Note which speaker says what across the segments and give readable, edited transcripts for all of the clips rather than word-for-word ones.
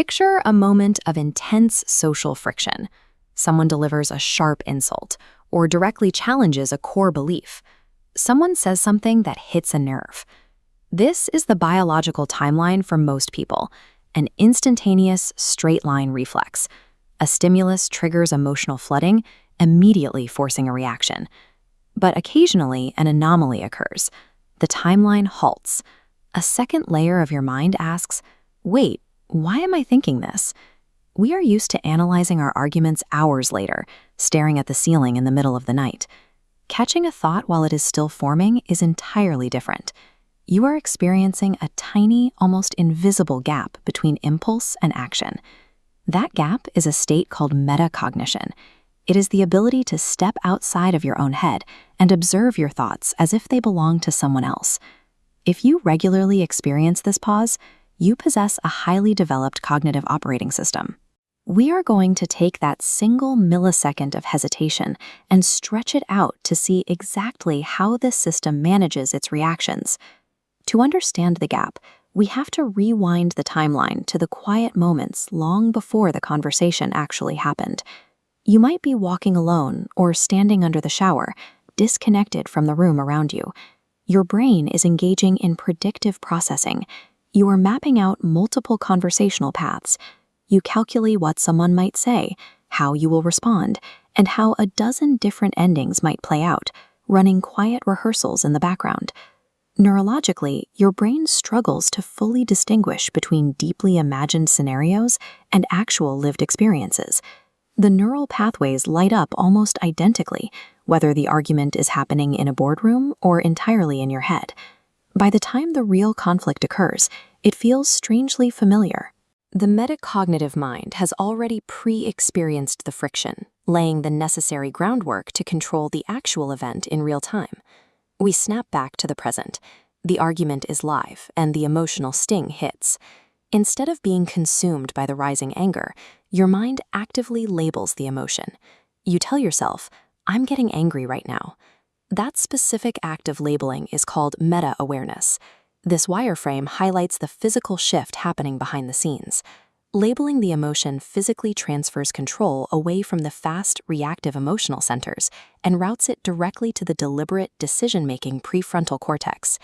Speaker 1: Picture a moment of intense social friction. Someone delivers a sharp insult or directly challenges a core belief. Someone says something that hits a nerve. This is the biological timeline for most people, an instantaneous straight-line reflex. A stimulus triggers emotional flooding, immediately forcing a reaction. But occasionally, an anomaly occurs. The timeline halts. A second layer of your mind asks, wait, why am I thinking this? We are used to analyzing our arguments hours later, staring at the ceiling in the middle of the night. Catching a thought while it is still forming is entirely different. You are experiencing a tiny, almost invisible gap between impulse and action. That gap is a state called metacognition. It is the ability to step outside of your own head and observe your thoughts as if they belong to someone else. If you regularly experience this pause, you possess a highly developed cognitive operating system. We are going to take that single millisecond of hesitation and stretch it out to see exactly how this system manages its reactions. To understand the gap, we have to rewind the timeline to the quiet moments long before the conversation actually happened. You might be walking alone or standing under the shower, disconnected from the room around you. Your brain is engaging in predictive processing. You are mapping out multiple conversational paths. You calculate what someone might say, how you will respond, and how a dozen different endings might play out, running quiet rehearsals in the background. Neurologically, your brain struggles to fully distinguish between deeply imagined scenarios and actual lived experiences. The neural pathways light up almost identically, whether the argument is happening in a boardroom or entirely in your head. By the time the real conflict occurs, it feels strangely familiar. The metacognitive mind has already pre-experienced the friction, laying the necessary groundwork to control the actual event in real time. We snap back to the present. The argument is live, and the emotional sting hits. Instead of being consumed by the rising anger, your mind actively labels the emotion. You tell yourself, I'm getting angry right now. That specific act of labeling is called meta-awareness. This wireframe highlights the physical shift happening behind the scenes. Labeling the emotion physically transfers control away from the fast, reactive emotional centers and routes it directly to the deliberate, decision-making prefrontal cortex.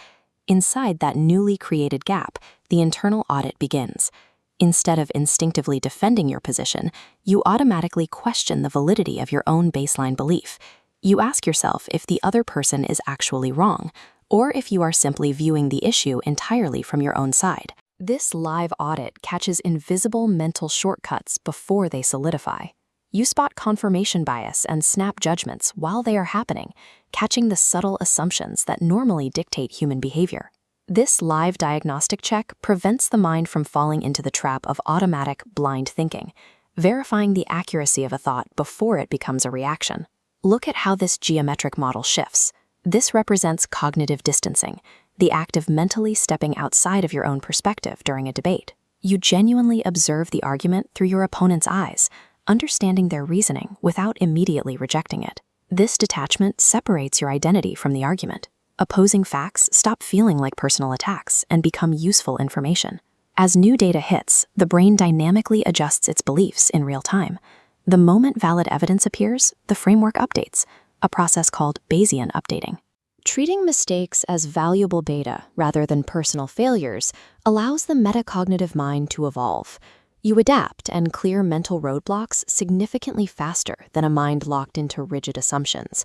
Speaker 1: Inside that newly created gap, the internal audit begins. Instead of instinctively defending your position, you automatically question the validity of your own baseline belief. You ask yourself if the other person is actually wrong, or if you are simply viewing the issue entirely from your own side. This live audit catches invisible mental shortcuts before they solidify. You spot confirmation bias and snap judgments while they are happening, catching the subtle assumptions that normally dictate human behavior. This live diagnostic check prevents the mind from falling into the trap of automatic, blind thinking, verifying the accuracy of a thought before it becomes a reaction. Look at how this geometric model shifts. This represents cognitive distancing, the act of mentally stepping outside of your own perspective during a debate. You genuinely observe the argument through your opponent's eyes, understanding their reasoning without immediately rejecting it. This detachment separates your identity from the argument. Opposing facts stop feeling like personal attacks and become useful information. As new data hits, the brain dynamically adjusts its beliefs in real time. The moment valid evidence appears, the framework updates, a process called Bayesian updating. Treating mistakes as valuable data rather than personal failures allows the metacognitive mind to evolve. You adapt and clear mental roadblocks significantly faster than a mind locked into rigid assumptions.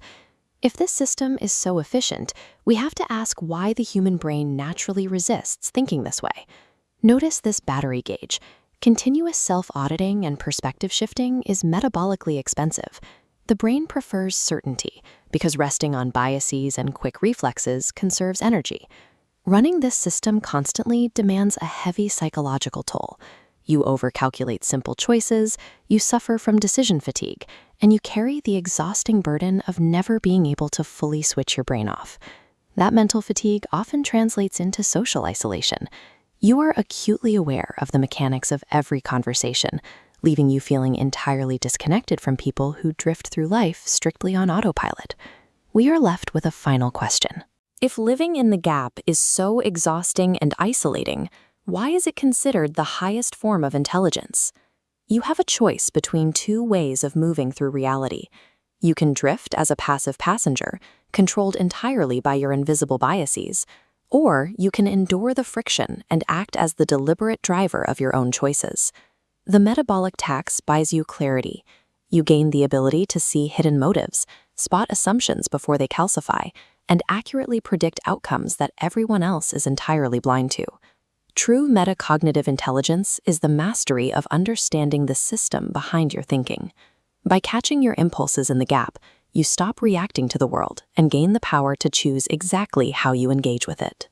Speaker 1: If this system is so efficient, we have to ask why the human brain naturally resists thinking this way. Notice this battery gauge. Continuous self-auditing and perspective shifting is metabolically expensive. The brain prefers certainty because resting on biases and quick reflexes conserves energy. Running this system constantly demands a heavy psychological toll. You overcalculate simple choices, you suffer from decision fatigue, and you carry the exhausting burden of never being able to fully switch your brain off. That mental fatigue often translates into social isolation. You are acutely aware of the mechanics of every conversation, leaving you feeling entirely disconnected from people who drift through life strictly on autopilot. We are left with a final question. If living in the gap is so exhausting and isolating, Why is it considered the highest form of intelligence? You have a choice between two ways of moving through reality. You can drift as a passive passenger, controlled entirely by your invisible biases, or you can endure the friction and act as the deliberate driver of your own choices. The metabolic tax buys you clarity. You gain the ability to see hidden motives, spot assumptions before they calcify, and accurately predict outcomes that everyone else is entirely blind to. True metacognitive intelligence is the mastery of understanding the system behind your thinking. By catching your impulses in the gap, you stop reacting to the world and gain the power to choose exactly how you engage with it.